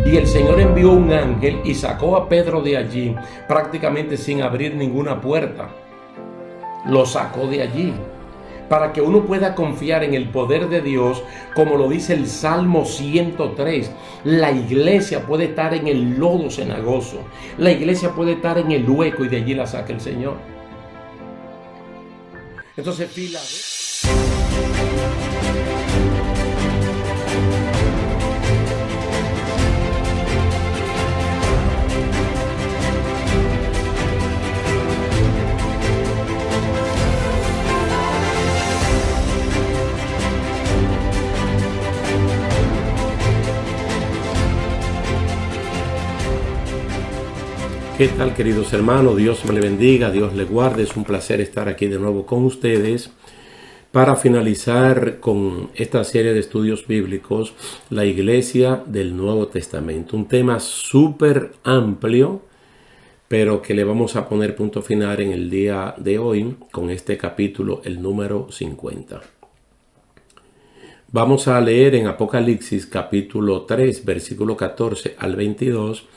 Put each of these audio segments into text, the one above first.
Y el Señor envió un ángel y sacó a Pedro de allí, prácticamente sin abrir ninguna puerta. Lo sacó de allí, para que uno pueda confiar en el poder de Dios, como lo dice el Salmo 103. La iglesia puede estar en el lodo cenagoso, la iglesia puede estar en el hueco y de allí la saca el Señor. Entonces, ¿qué tal, queridos hermanos? Dios me le bendiga, Dios le guarde. Es un placer estar aquí de nuevo con ustedes para finalizar con esta serie de estudios bíblicos, la Iglesia del Nuevo Testamento. Un tema súper amplio, pero que le vamos a poner punto final en el día de hoy con este capítulo, el número 50. Vamos a leer en Apocalipsis capítulo 3, versículo 14 al 22,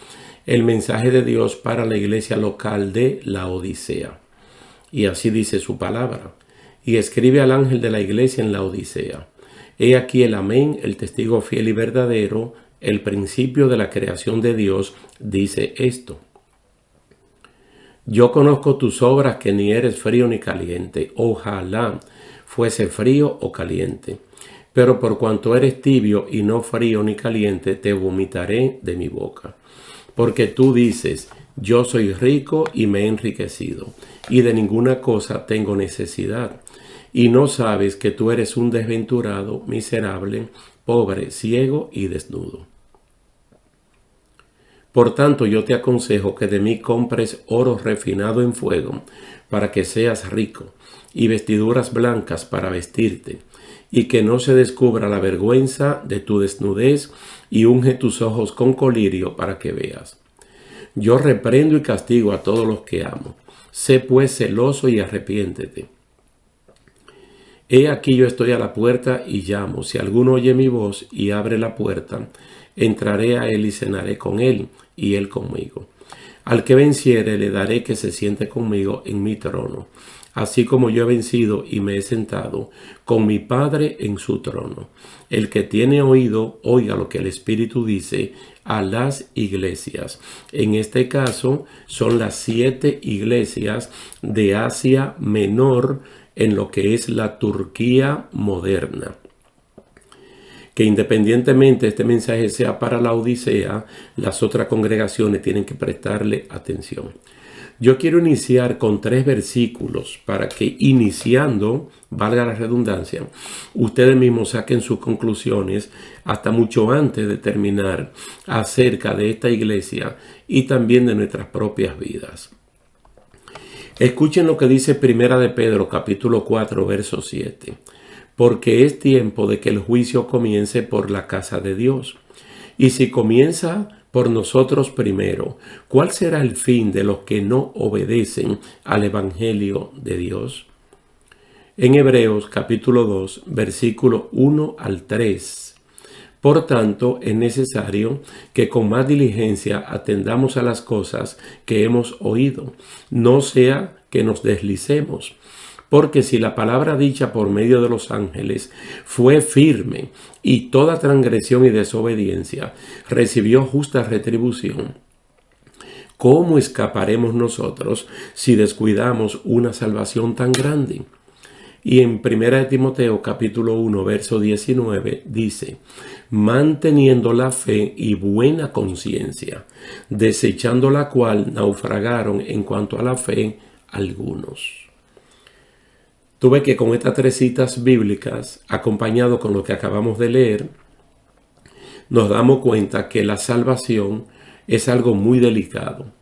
el mensaje de Dios para la iglesia local de Laodicea. Y así dice su palabra. Y escribe al ángel de la iglesia en Laodicea: He aquí el Amén, el testigo fiel y verdadero, el principio de la creación de Dios, dice esto: Yo conozco tus obras, que ni eres frío ni caliente. Ojalá fuese frío o caliente. Pero por cuanto eres tibio y no frío ni caliente, te vomitaré de mi boca. Porque tú dices: yo soy rico y me he enriquecido, y de ninguna cosa tengo necesidad. Y no sabes que tú eres un desventurado, miserable, pobre, ciego y desnudo. Por tanto, yo te aconsejo que de mí compres oro refinado en fuego, para que seas rico, y vestiduras blancas para vestirte, y que no se descubra la vergüenza de tu desnudez, y unge tus ojos con colirio para que veas. Yo reprendo y castigo a todos los que amo. Sé pues celoso y arrepiéntete. He aquí yo estoy a la puerta y llamo. Si alguno oye mi voz y abre la puerta, entraré a él y cenaré con él y él conmigo. Al que venciere le daré que se siente conmigo en mi trono, así como yo he vencido y me he sentado con mi Padre en su trono. El que tiene oído, oiga lo que el Espíritu dice a las iglesias. En este caso son las 7 iglesias de Asia Menor, en lo que es la Turquía moderna. Que independientemente este mensaje sea para la Odisea, las otras congregaciones tienen que prestarle atención. Yo quiero iniciar con 3 versículos para que, iniciando, valga la redundancia, ustedes mismos saquen sus conclusiones hasta mucho antes de terminar acerca de esta iglesia y también de nuestras propias vidas. Escuchen lo que dice Primera de Pedro, capítulo 4, verso 7. Porque es tiempo de que el juicio comience por la casa de Dios. Y si comienza por nosotros primero, ¿cuál será el fin de los que no obedecen al Evangelio de Dios? En Hebreos capítulo 2, versículo 1 al 3. Por tanto, es necesario que con más diligencia atendamos a las cosas que hemos oído, no sea que nos deslicemos. Porque si la palabra dicha por medio de los ángeles fue firme, y toda transgresión y desobediencia recibió justa retribución, ¿cómo escaparemos nosotros si descuidamos una salvación tan grande? Y en 1 Timoteo capítulo 1 verso 19 dice: manteniendo la fe y buena conciencia, desechando la cual naufragaron en cuanto a la fe algunos. Tuve que con estas 3 citas bíblicas, acompañado con lo que acabamos de leer, nos damos cuenta que la salvación es algo muy delicado.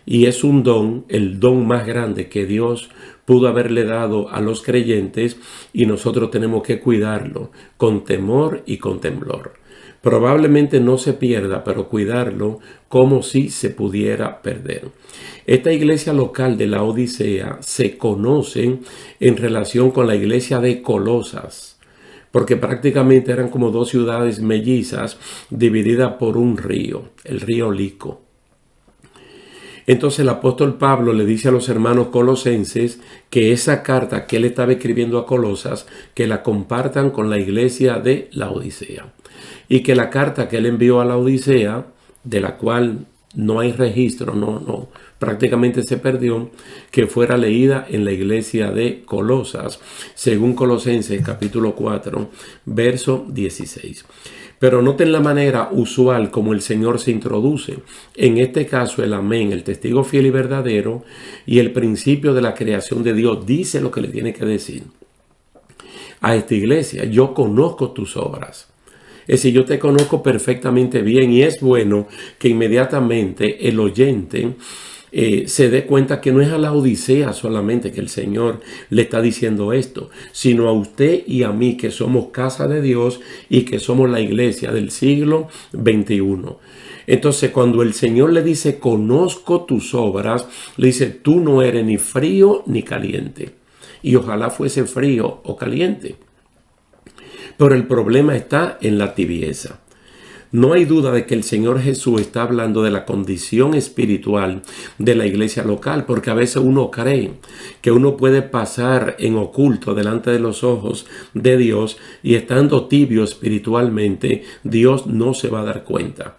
Y es un don, el don más grande que Dios pudo haberle dado a los creyentes, y nosotros tenemos que cuidarlo con temor y con temblor. Probablemente no se pierda, pero cuidarlo como si se pudiera perder. Esta iglesia local de la Odisea se conoce en relación con la iglesia de Colosas, porque prácticamente eran como dos ciudades mellizas divididas por un río, el río Lico. Entonces el apóstol Pablo le dice a los hermanos colosenses que esa carta que él estaba escribiendo a Colosas, que la compartan con la iglesia de Laodicea. Y que la carta que él envió a Laodicea, de la cual no hay registro, prácticamente se perdió, que fuera leída en la iglesia de Colosas, según Colosenses capítulo 4, verso 16. Pero noten la manera usual como el Señor se introduce. En este caso el amén, el testigo fiel y verdadero, y el principio de la creación de Dios dice lo que le tiene que decir a esta iglesia. Yo conozco tus obras. Es decir, yo te conozco perfectamente bien, y es bueno que inmediatamente el oyente se dé cuenta que no es a la Odisea solamente que el Señor le está diciendo esto, sino a usted y a mí, que somos casa de Dios y que somos la iglesia del siglo XXI. Entonces, cuando el Señor le dice, conozco tus obras, le dice, tú no eres ni frío ni caliente. Y ojalá fuese frío o caliente. Pero el problema está en la tibieza. No hay duda de que el Señor Jesús está hablando de la condición espiritual de la iglesia local, porque a veces uno cree que uno puede pasar en oculto delante de los ojos de Dios, y estando tibio espiritualmente, Dios no se va a dar cuenta.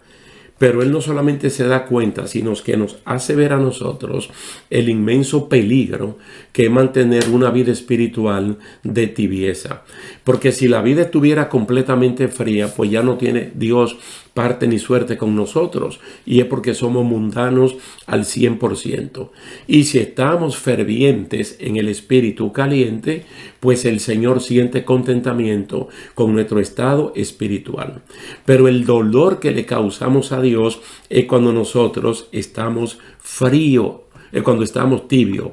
Pero Él no solamente se da cuenta, sino que nos hace ver a nosotros el inmenso peligro que es mantener una vida espiritual de tibieza. Porque si la vida estuviera completamente fría, pues ya no tiene Dios parte ni suerte con nosotros. Y es porque somos mundanos al 100%. Y si estamos fervientes en el espíritu caliente, pues el Señor siente contentamiento con nuestro estado espiritual. Pero el dolor que le causamos a Dios es cuando nosotros estamos cuando estamos tibios.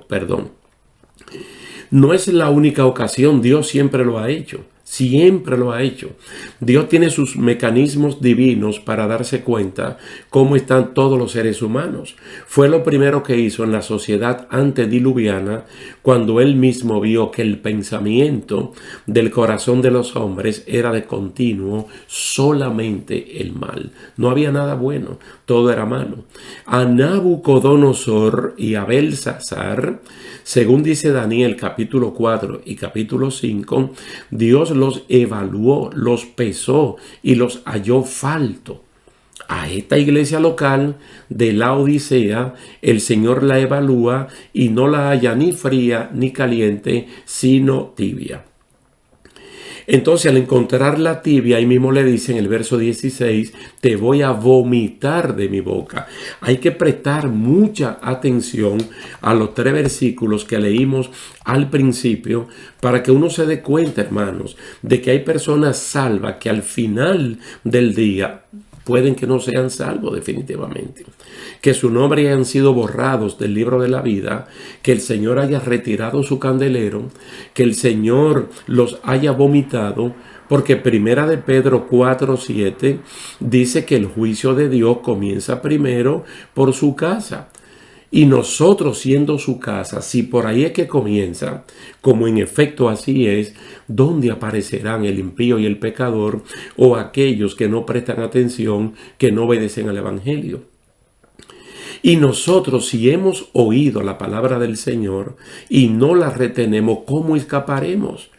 No es la única ocasión, Dios siempre lo ha hecho. Siempre lo ha hecho. Dios tiene sus mecanismos divinos para darse cuenta cómo están todos los seres humanos. Fue lo primero que hizo en la sociedad antediluviana, cuando Él mismo vio que el pensamiento del corazón de los hombres era de continuo solamente el mal. No había nada bueno, todo era malo. A Nabucodonosor y a Belsasar, según dice Daniel capítulo 4 y capítulo 5, Dios los evaluó, los pesó y los halló falto. A esta iglesia local de Laodicea, el Señor la evalúa y no la halla ni fría ni caliente, sino tibia. Entonces, al encontrar la tibia, ahí mismo le dice en el verso 16, te voy a vomitar de mi boca. Hay que prestar mucha atención a los 3 versículos que leímos al principio, para que uno se dé cuenta, hermanos, de que hay personas salvas que al final del día pueden que no sean salvos definitivamente, que su nombre hayan sido borrados del libro de la vida, que el Señor haya retirado su candelero, que el Señor los haya vomitado, porque Primera de Pedro 4:7 dice que el juicio de Dios comienza primero por su casa. Y nosotros, siendo su casa, si por ahí es que comienza, como en efecto así es, ¿dónde aparecerán el impío y el pecador, o aquellos que no prestan atención, que no obedecen al evangelio? Y nosotros, si hemos oído la palabra del Señor y no la retenemos, ¿cómo escaparemos?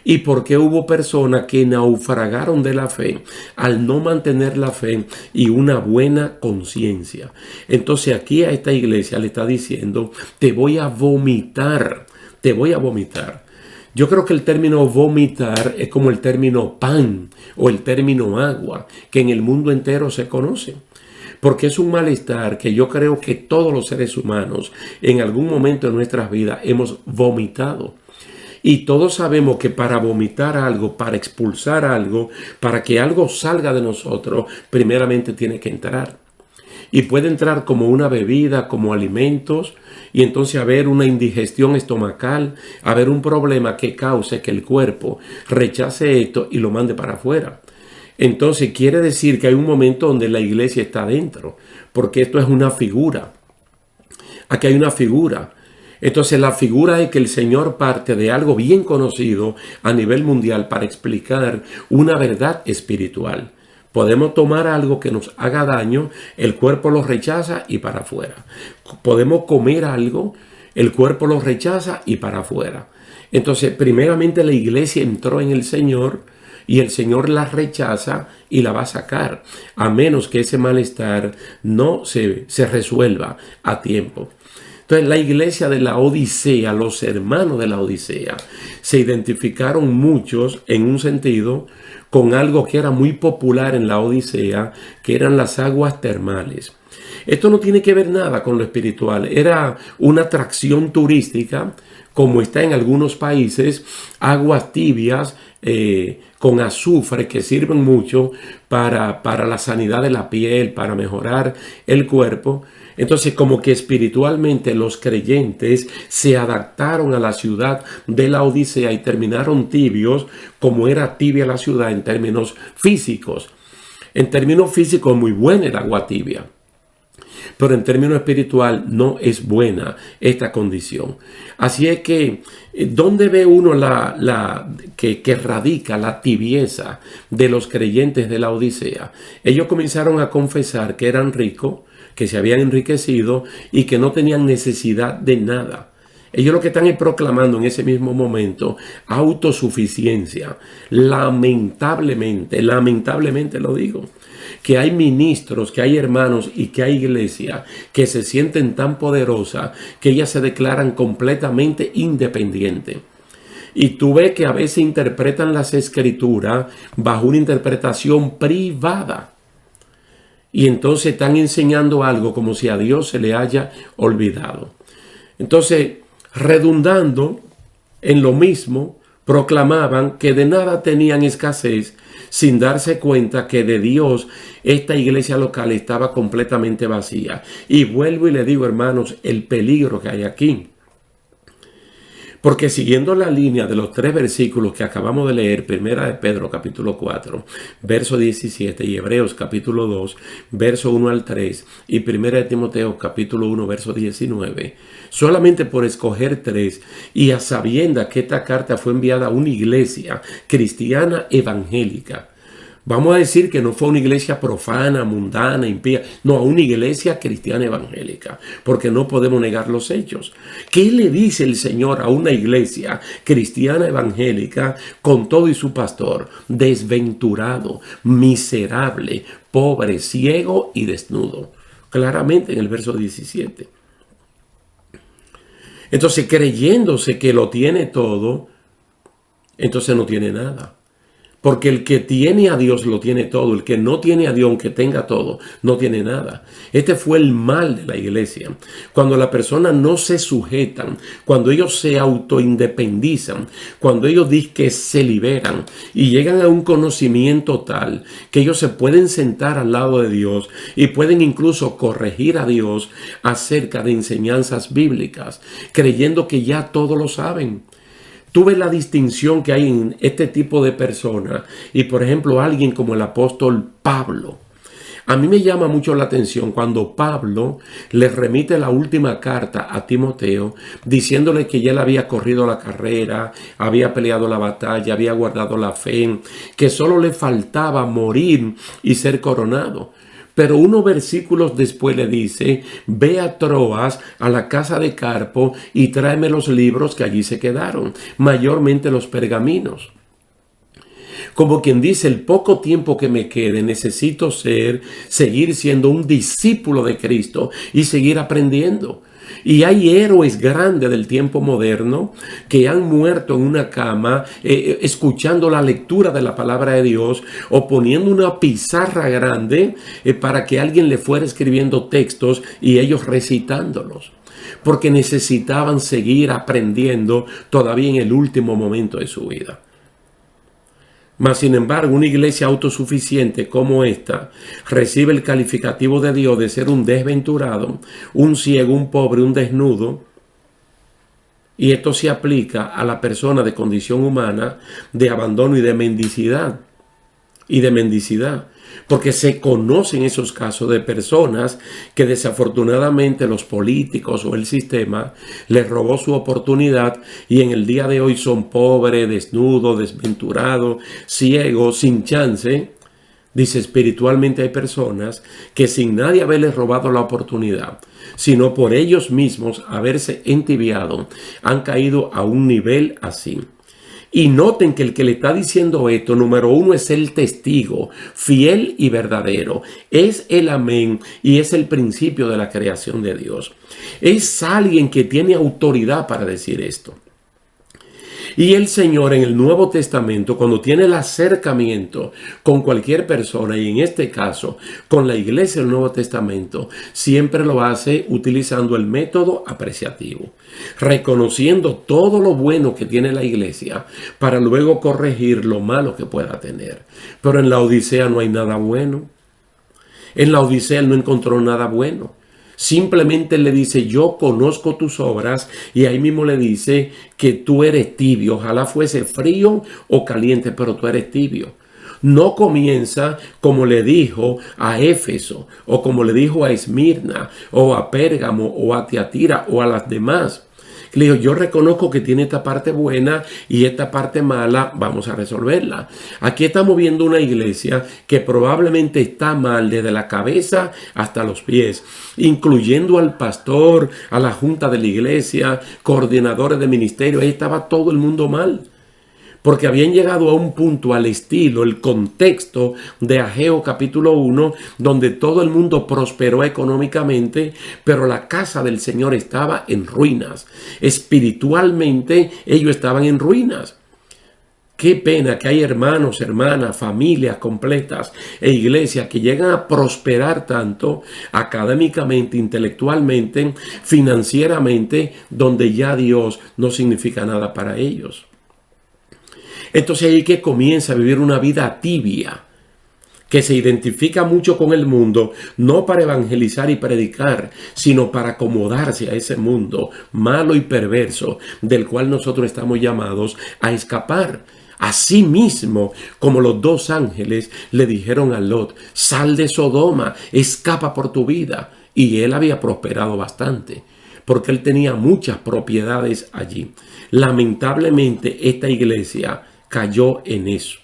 ¿Y por qué hubo personas que naufragaron de la fe al no mantener la fe y una buena conciencia? Entonces aquí a esta iglesia le está diciendo, te voy a vomitar, te voy a vomitar. Yo creo que el término vomitar es como el término pan o el término agua, que en el mundo entero se conoce. Porque es un malestar que yo creo que todos los seres humanos en algún momento de nuestras vidas hemos vomitado. Y todos sabemos que para vomitar algo, para expulsar algo, para que algo salga de nosotros, primeramente tiene que entrar. Y puede entrar como una bebida, como alimentos, y entonces haber una indigestión estomacal, haber un problema que cause que el cuerpo rechace esto y lo mande para afuera. Entonces quiere decir que hay un momento donde la iglesia está adentro, porque esto es una figura. Aquí hay una figura. Entonces la figura es que el Señor parte de algo bien conocido a nivel mundial para explicar una verdad espiritual. Podemos tomar algo que nos haga daño, el cuerpo lo rechaza y para afuera. Podemos comer algo, el cuerpo lo rechaza y para afuera. Entonces, primeramente la iglesia entró en el Señor y el Señor la rechaza y la va a sacar, a menos que ese malestar no se resuelva a tiempo. Entonces la iglesia de la Odisea, los hermanos de la Odisea, se identificaron muchos en un sentido con algo que era muy popular en la Odisea, que eran las aguas termales. Esto no tiene que ver nada con lo espiritual, era una atracción turística, como está en algunos países, aguas tibias con azufre que sirven mucho para la sanidad de la piel, para mejorar el cuerpo. Entonces, como que espiritualmente los creyentes se adaptaron a la ciudad de la Odisea y terminaron tibios, como era tibia la ciudad en términos físicos. En términos físicos, muy buena el agua tibia, pero en términos espiritual no es buena esta condición. Así es que, ¿dónde ve uno que radica la tibieza de los creyentes de la Odisea? Ellos comenzaron a confesar que eran ricos, que se habían enriquecido y que no tenían necesidad de nada. Ellos lo que están es proclamando en ese mismo momento autosuficiencia. Lamentablemente lo digo, que hay ministros, que hay hermanos y que hay iglesia que se sienten tan poderosas que ellas se declaran completamente independientes. Y tú ves que a veces interpretan las escrituras bajo una interpretación privada. Y entonces están enseñando algo como si a Dios se le haya olvidado. Entonces, redundando en lo mismo, proclamaban que de nada tenían escasez sin darse cuenta que de Dios esta iglesia local estaba completamente vacía. Y vuelvo y le digo, hermanos, el peligro que hay aquí. Porque siguiendo la línea de los 3 versículos que acabamos de leer, Primera de Pedro capítulo 4, verso 17, y Hebreos capítulo 2, verso 1 al 3, y Primera de Timoteo capítulo 1, verso 19, solamente por escoger 3, y a sabiendas que esta carta fue enviada a una iglesia cristiana evangélica. Vamos a decir que no fue una iglesia profana, mundana, impía. No, a una iglesia cristiana evangélica. Porque no podemos negar los hechos. ¿Qué le dice el Señor a una iglesia cristiana evangélica con todo y su pastor? Desventurado, miserable, pobre, ciego y desnudo. Claramente en el verso 17. Entonces, creyéndose que lo tiene todo, entonces no tiene nada. Porque el que tiene a Dios lo tiene todo. El que no tiene a Dios, aunque tenga todo, no tiene nada. Este fue el mal de la iglesia. Cuando las personas no se sujetan, cuando ellos se autoindependizan, cuando ellos dicen que se liberan y llegan a un conocimiento tal que ellos se pueden sentar al lado de Dios y pueden incluso corregir a Dios acerca de enseñanzas bíblicas, creyendo que ya todo lo saben. Tú ves la distinción que hay en este tipo de personas y, por ejemplo, alguien como el apóstol Pablo. A mí me llama mucho la atención cuando Pablo le remite la última carta a Timoteo diciéndole que ya él había corrido la carrera, había peleado la batalla, había guardado la fe, que solo le faltaba morir y ser coronado. Pero unos versículos después le dice, ve a Troas, a la casa de Carpo, y tráeme los libros que allí se quedaron, mayormente los pergaminos. Como quien dice, el poco tiempo que me quede, necesito seguir siendo un discípulo de Cristo y seguir aprendiendo. Y hay héroes grandes del tiempo moderno que han muerto en una cama escuchando la lectura de la palabra de Dios o poniendo una pizarra grande para que alguien le fuera escribiendo textos y ellos recitándolos. Porque necesitaban seguir aprendiendo todavía en el último momento de su vida. Mas, sin embargo, una iglesia autosuficiente como esta recibe el calificativo de Dios de ser un desventurado, un ciego, un pobre, un desnudo. Y esto se aplica a la persona de condición humana, de abandono y de mendicidad. porque se conocen esos casos de personas que desafortunadamente los políticos o el sistema les robó su oportunidad y en el día de hoy son pobres, desnudos, desventurados, ciegos, sin chance. Dice, espiritualmente hay personas que sin nadie haberles robado la oportunidad, sino por ellos mismos haberse entibiado, han caído a un nivel así. Y noten que el que le está diciendo esto, número uno, es el testigo fiel y verdadero. Es el amén y es el principio de la creación de Dios. Es alguien que tiene autoridad para decir esto. Y el Señor en el Nuevo Testamento, cuando tiene el acercamiento con cualquier persona, y en este caso con la iglesia del Nuevo Testamento, siempre lo hace utilizando el método apreciativo, reconociendo todo lo bueno que tiene la iglesia para luego corregir lo malo que pueda tener. Pero en la Odisea no hay nada bueno. En la Odisea él no encontró nada bueno. Simplemente le dice, yo conozco tus obras, y ahí mismo le dice que tú eres tibio. Ojalá fuese frío o caliente, pero tú eres tibio. No comienza como le dijo a Éfeso, o como le dijo a Esmirna, o a Pérgamo, o a Tiatira, o a las demás. Le dijo, yo reconozco que tiene esta parte buena y esta parte mala, vamos a resolverla. Aquí estamos viendo una iglesia que probablemente está mal desde la cabeza hasta los pies, incluyendo al pastor, a la junta de la iglesia, coordinadores de ministerio. Ahí estaba todo el mundo mal, porque habían llegado a un punto al estilo, el contexto de Ageo capítulo 1, donde todo el mundo prosperó económicamente, pero la casa del Señor estaba en ruinas. Espiritualmente ellos estaban en ruinas. Qué pena que hay hermanos, hermanas, familias completas e iglesias que llegan a prosperar tanto académicamente, intelectualmente, financieramente, donde ya Dios no significa nada para ellos. Entonces ahí que comienza a vivir una vida tibia, que se identifica mucho con el mundo, no para evangelizar y predicar, sino para acomodarse a ese mundo malo y perverso del cual nosotros estamos llamados a escapar. Así mismo como los dos ángeles le dijeron a Lot, sal de Sodoma, escapa por tu vida. Y él había prosperado bastante, porque él tenía muchas propiedades allí. Lamentablemente esta iglesia cayó en eso.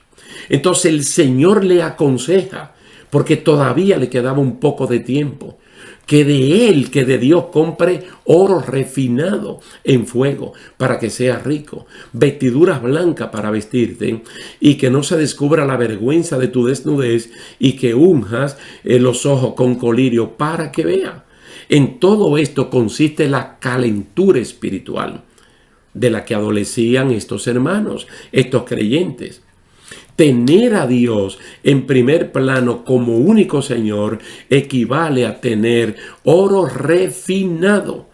Entonces el Señor le aconseja, porque todavía le quedaba un poco de tiempo, que de Dios compre oro refinado en fuego para que sea rico, vestiduras blancas para vestirte y que no se descubra la vergüenza de tu desnudez, y que unjas los ojos con colirio para que vea. En todo esto consiste la calentura espiritual de la que adolecían estos hermanos, estos creyentes. Tener a Dios en primer plano como único Señor equivale a tener oro refinado.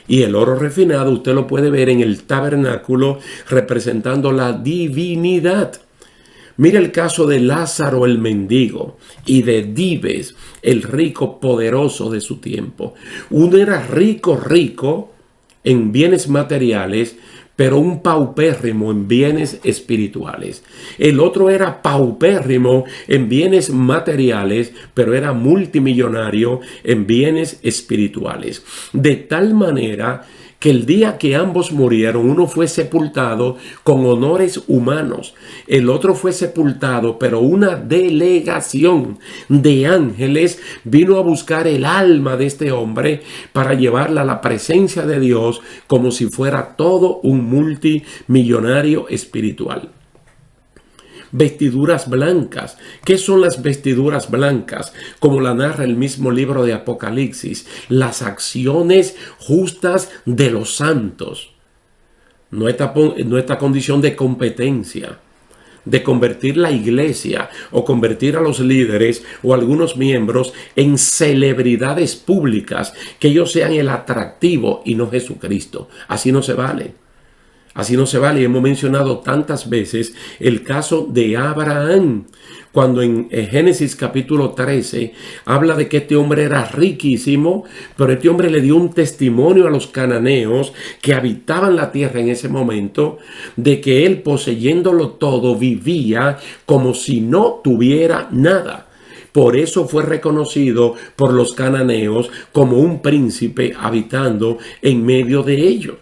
Y el oro refinado usted lo puede ver en el tabernáculo representando la divinidad. Mira el caso de Lázaro el mendigo y de Dives, el rico poderoso de su tiempo. Uno era rico en bienes materiales, pero un paupérrimo en bienes espirituales. El otro era paupérrimo en bienes materiales, pero era multimillonario en bienes espirituales. De tal manera que el día que ambos murieron, uno fue sepultado con honores humanos, el otro fue sepultado, pero una delegación de ángeles vino a buscar el alma de este hombre para llevarla a la presencia de Dios como si fuera todo un multimillonario espiritual. Vestiduras blancas. ¿Qué son las vestiduras blancas? Como la narra el mismo libro de Apocalipsis, las acciones justas de los santos. Nuestra condición de competencia, de convertir la iglesia o convertir a los líderes o algunos miembros en celebridades públicas, que ellos sean el atractivo y no Jesucristo. Así no se vale. Así no se vale. Hemos mencionado tantas veces el caso de Abraham, cuando en Génesis capítulo 13 habla de que este hombre era riquísimo, pero este hombre le dio un testimonio a los cananeos que habitaban la tierra en ese momento, de que él, poseyéndolo todo, vivía como si no tuviera nada. Por eso fue reconocido por los cananeos como un príncipe habitando en medio de ellos.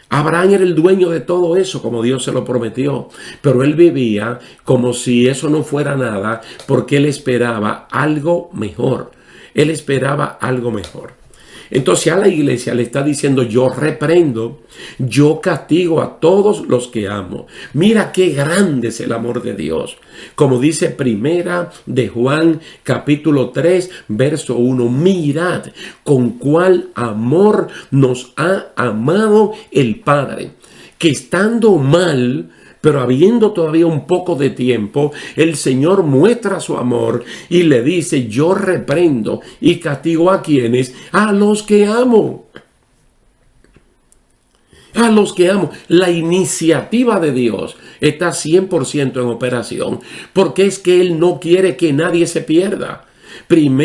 Abraham era el dueño de todo eso, como Dios se lo prometió, pero él vivía como si eso no fuera nada, porque él esperaba algo mejor. Él esperaba algo mejor. Entonces a la iglesia le está diciendo: yo reprendo, yo castigo a todos los que amo. Mira qué grande es el amor de Dios. Como dice Primera de Juan capítulo 3 verso 1. Mirad con cuál amor nos ha amado el Padre, que estando mal, pero habiendo todavía un poco de tiempo, el Señor muestra su amor y le dice: yo reprendo y castigo a quienes, a los que amo. A los que amo. La iniciativa de Dios está 100% en operación, porque es que Él no quiere que nadie se pierda.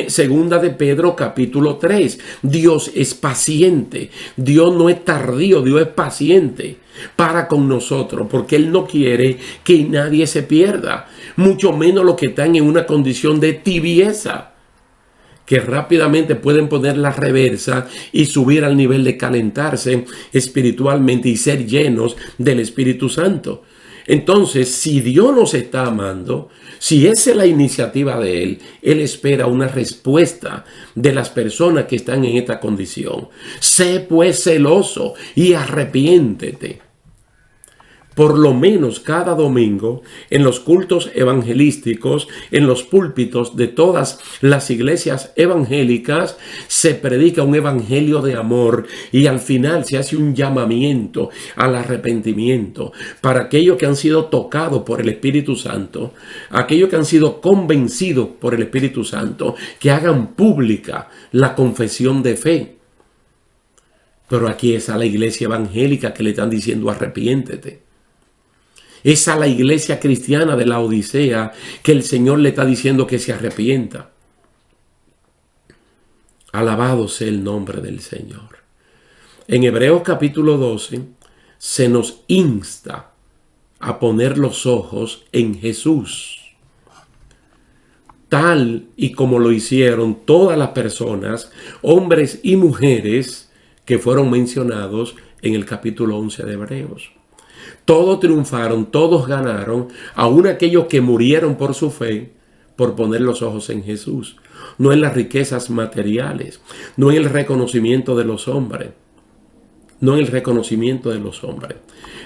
Segunda de Pedro capítulo 3. Dios es paciente. Dios no es tardío, Dios es paciente para con nosotros, porque Él no quiere que nadie se pierda, mucho menos los que están en una condición de tibieza, que rápidamente pueden poner la reversa y subir al nivel de calentarse espiritualmente y ser llenos del Espíritu Santo. Entonces, si Dios nos está amando, si esa es la iniciativa de Él, Él espera una respuesta de las personas que están en esta condición. Sé pues celoso y arrepiéntete. Por lo menos cada domingo, en los cultos evangelísticos, en los púlpitos de todas las iglesias evangélicas, se predica un evangelio de amor y al final se hace un llamamiento al arrepentimiento para aquellos que han sido tocados por el Espíritu Santo, aquellos que han sido convencidos por el Espíritu Santo, que hagan pública la confesión de fe. Pero aquí es a la iglesia evangélica que le están diciendo: arrepiéntete. Es a la iglesia cristiana de la Odisea que el Señor le está diciendo que se arrepienta. Alabado sea el nombre del Señor. En Hebreos capítulo 12 se nos insta a poner los ojos en Jesús, tal y como lo hicieron todas las personas, hombres y mujeres, que fueron mencionados en el capítulo 11 de Hebreos. Todos triunfaron, todos ganaron, aun aquellos que murieron por su fe, por poner los ojos en Jesús. No en las riquezas materiales, no en el reconocimiento de los hombres, no en el reconocimiento de los hombres.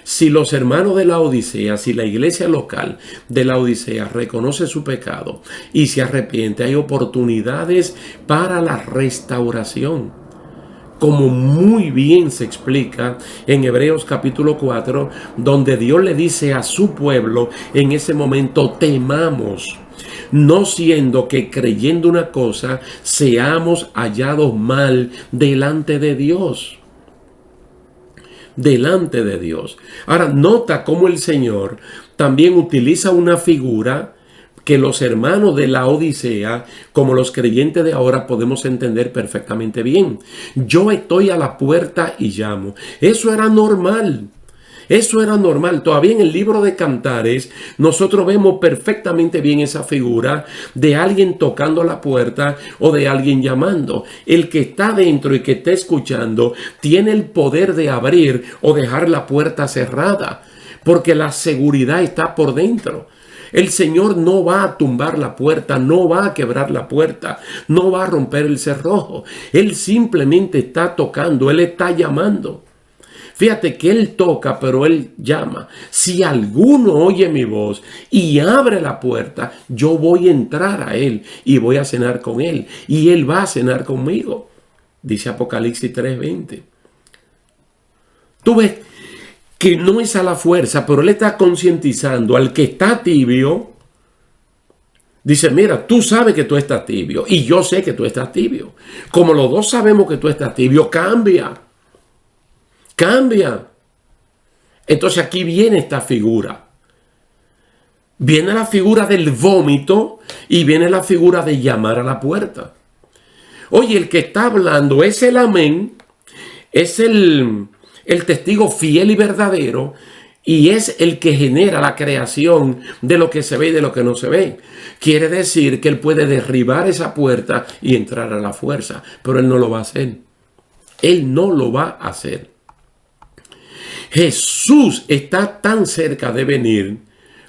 Si los hermanos de la Odisea, si la iglesia local de la Odisea reconoce su pecado y se arrepiente, hay oportunidades para la restauración, como muy bien se explica en Hebreos capítulo 4, donde Dios le dice a su pueblo en ese momento: temamos, no siendo que creyendo una cosa seamos hallados mal delante de Dios. Delante de Dios. Ahora, nota cómo el Señor también utiliza una figura que los hermanos de la Odisea, como los creyentes de ahora, podemos entender perfectamente bien. Yo estoy a la puerta y llamo. Eso era normal. Eso era normal. Todavía en el libro de Cantares nosotros vemos perfectamente bien esa figura de alguien tocando la puerta o de alguien llamando. El que está dentro y que está escuchando tiene el poder de abrir o dejar la puerta cerrada, porque la seguridad está por dentro. El Señor no va a tumbar la puerta, no va a quebrar la puerta, no va a romper el cerrojo. Él simplemente está tocando, Él está llamando. Fíjate que Él toca, pero Él llama. Si alguno oye mi voz y abre la puerta, yo voy a entrar a Él y voy a cenar con Él. Y Él va a cenar conmigo. Dice Apocalipsis 3:20. Tú ves que no es a la fuerza, pero Él está concientizando al que está tibio. Dice: mira, tú sabes que tú estás tibio y yo sé que tú estás tibio. Como los dos sabemos que tú estás tibio, cambia. Cambia. Entonces aquí viene esta figura. Viene la figura del vómito y viene la figura de llamar a la puerta. Oye, el que está hablando es el amén, es el testigo fiel y verdadero, Y es el que genera la creación de lo que se ve y de lo que no se ve. Quiere decir que Él puede derribar esa puerta y entrar a la fuerza, pero Él no lo va a hacer. Él no lo va a hacer. Jesús está tan cerca de venir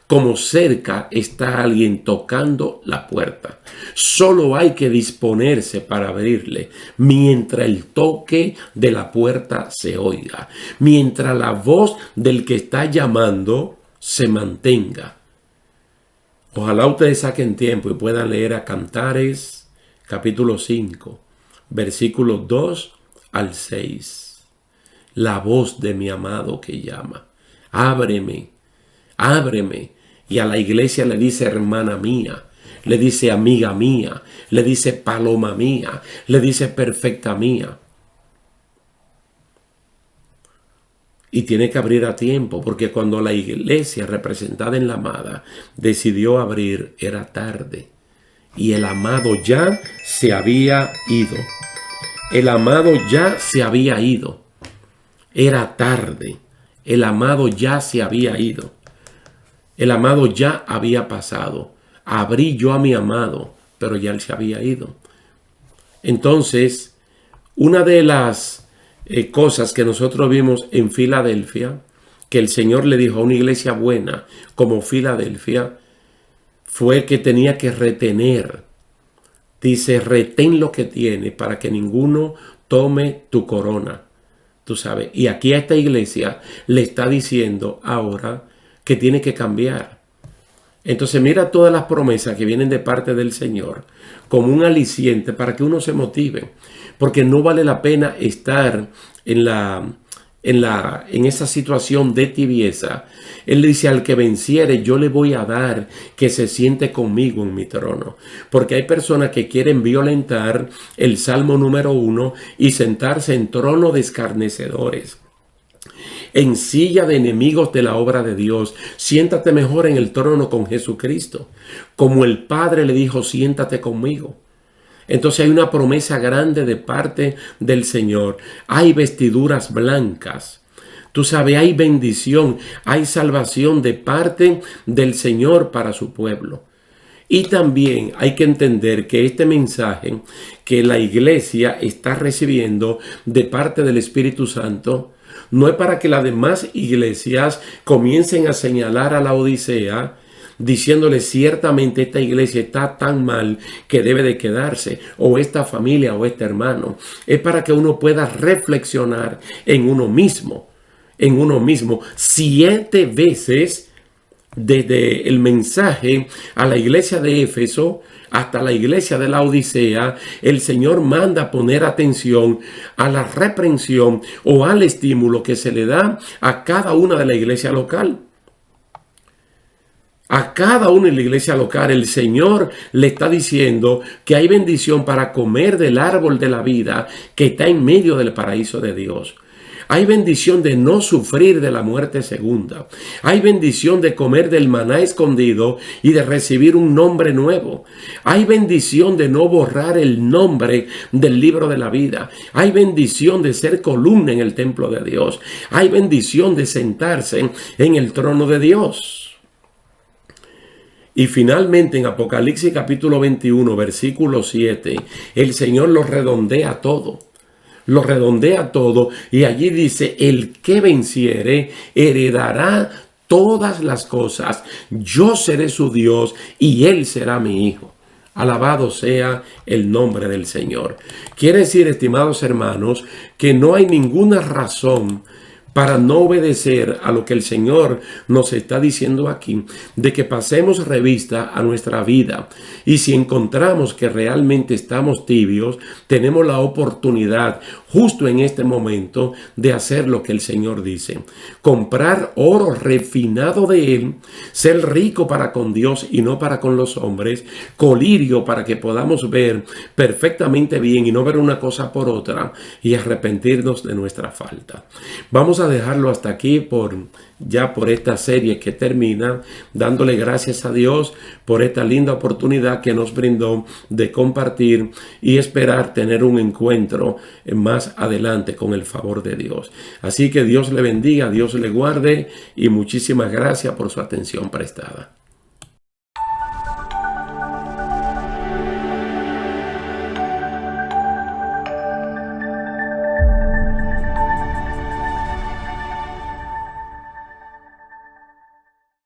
como cerca está alguien tocando la puerta. Solo hay que disponerse para abrirle mientras el toque de la puerta se oiga, mientras la voz del que está llamando se mantenga. Ojalá ustedes saquen tiempo y puedan leer a Cantares, capítulo 5, versículos 2 al 6. La voz de mi amado que llama. Ábreme, ábreme. Y a la iglesia le dice hermana mía, le dice amiga mía, le dice paloma mía, le dice perfecta mía. Y tiene que abrir a tiempo, porque cuando la iglesia representada en la amada decidió abrir, era tarde. Y el amado ya se había ido. El amado ya se había ido. Era tarde. El amado ya se había ido. El amado ya había pasado. Abrí yo a mi amado, pero ya él se había ido. Entonces, una de las cosas que nosotros vimos en Filadelfia, que el Señor le dijo a una iglesia buena como Filadelfia, fue que tenía que retener. Dice, retén lo que tiene para que ninguno tome tu corona. Tú sabes, y aquí a esta iglesia le está diciendo ahora que tiene que cambiar. Entonces mira todas las promesas que vienen de parte del Señor como un aliciente para que uno se motive, porque no vale la pena estar en esa situación de tibieza. Él dice, al que venciere yo le voy a dar que se siente conmigo en mi trono, porque hay personas que quieren violentar el Salmo número 1 y sentarse en trono de escarnecedores, en silla de enemigos de la obra de Dios. Siéntate mejor en el trono con Jesucristo. Como el Padre le dijo, siéntate conmigo. Entonces hay una promesa grande de parte del Señor. Hay vestiduras blancas. Tú sabes, hay bendición, hay salvación de parte del Señor para su pueblo. Y también hay que entender que este mensaje que la iglesia está recibiendo de parte del Espíritu Santo no es para que las demás iglesias comiencen a señalar a la Odisea diciéndole ciertamente esta iglesia está tan mal que debe de quedarse, o esta familia o este hermano. Es para que uno pueda reflexionar en uno mismo. 7 veces desde el mensaje a la iglesia de Éfeso hasta la iglesia de la Odisea, el Señor manda poner atención a la reprensión o al estímulo que se le da a cada una de la iglesia local. A cada una de la iglesia local el Señor le está diciendo que hay bendición para comer del árbol de la vida que está en medio del paraíso de Dios. Hay bendición de no sufrir de la muerte segunda. Hay bendición de comer del maná escondido y de recibir un nombre nuevo. Hay bendición de no borrar el nombre del libro de la vida. Hay bendición de ser columna en el templo de Dios. Hay bendición de sentarse en el trono de Dios. Y finalmente en Apocalipsis capítulo 21, versículo 7, el Señor lo redondea todo. Lo redondea todo y allí dice, el que venciere heredará todas las cosas. Yo seré su Dios y él será mi hijo. Alabado sea el nombre del Señor. Quiere decir, estimados hermanos, que no hay ninguna razón para no obedecer a lo que el Señor nos está diciendo aquí, de que pasemos revista a nuestra vida. Y si encontramos que realmente estamos tibios, tenemos la oportunidad justo en este momento de hacer lo que el Señor dice. Comprar oro refinado de Él, ser rico para con Dios y no para con los hombres, colirio para que podamos ver perfectamente bien y no ver una cosa por otra y arrepentirnos de nuestra falta. Vamos a a dejarlo hasta aquí por esta serie que termina, dándole gracias a Dios por esta linda oportunidad que nos brindó de compartir y esperar tener un encuentro más adelante con el favor de Dios. Así que Dios le bendiga, Dios le guarde y muchísimas gracias por su atención prestada.